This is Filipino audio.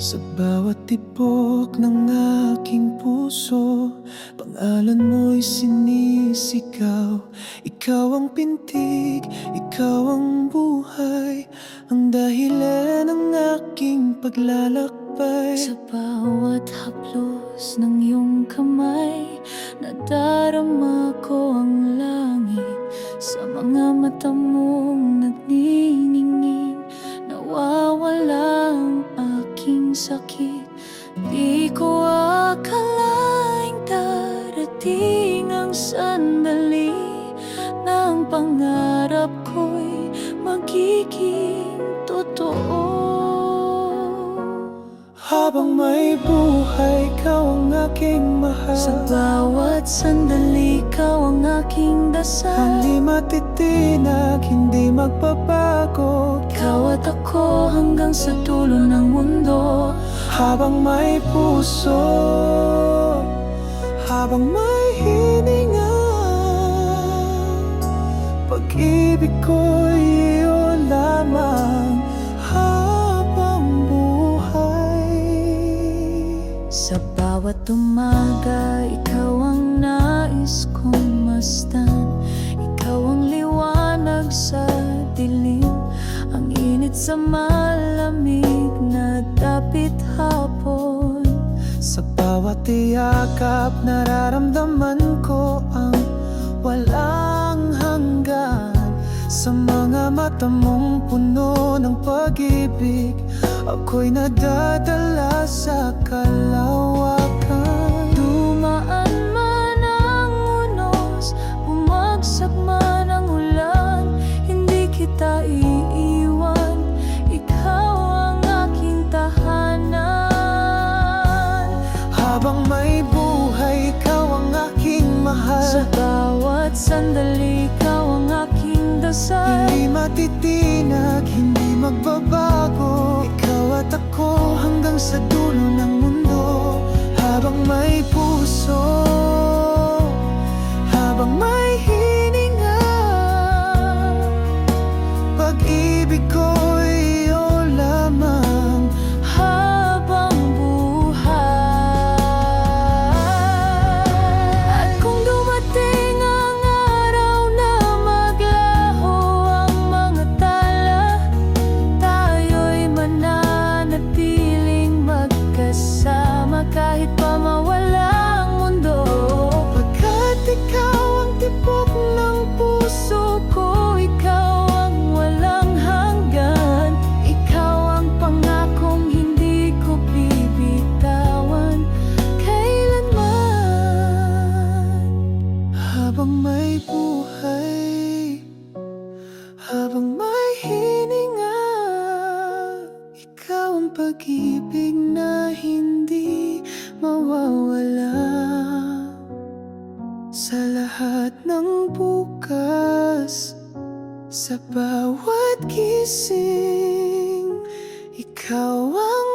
Sa bawat tibok ng aking puso, pangalan mo'y sinisigaw. Ikaw ang pintig, ikaw ang buhay, ang dahilan ng aking paglalakbay. Sa bawat haplos ng iyong kamay, nadarama ko ang langit. Sa mga mata mong nagniningin, nawawala ang aking sakit. Di ko akalaing darating ang sandali na ang pangarap ko'y magiging totoo. Habang may buhay, ikaw ang aking mahal. Sa bawat sandali, ikaw ang aking dasal. Hindi matitinag, hindi magbabago. Ikaw at ako hanggang sa dulo ng mundo. Habang may puso, habang may hininga, pag-ibig ko'y iyo lamang habang buhay. Sa bawat umaga, ikaw ang nais kong masdan. Ikaw ang liwanag sa dilim, ang init sa malamig na dapit hapon. Sa bawat iyakap, nararamdaman ko ang walang hanggan. Sa mga mata mong puno ng pag-ibig, ako'y nadadala sa kalawakan. Dumaan man ang unos, bumagsak man ang ulan, hindi kita iiwan, ikaw ang aking tahanan. Habang may buhay, ikaw ang aking mahal. Sa bawat sandali, ikaw ang aking dasal. Hindi matitinag, hindi magbabago. Ikaw at ako hanggang sa dulo ng mundo. Habang may puso, habang may hininga, pag-ibig ko'y iyo lamang Habang buhay. At kung dumating ang araw na maglaho ang mga tala, tayo'y mananatiling magkasama kahit pa mawala ang mundo. Pagkat ikaw ang tibok ng puso ko, ikaw ang walang hanggan. Ikaw ang pangakong hindi ko bibitawan kailanman. Habang may buhay, habang may hininga, ikaw ang pag-ibig na hindi mawawala. Sa lahat ng bukas, sa bawat gising, ikaw ang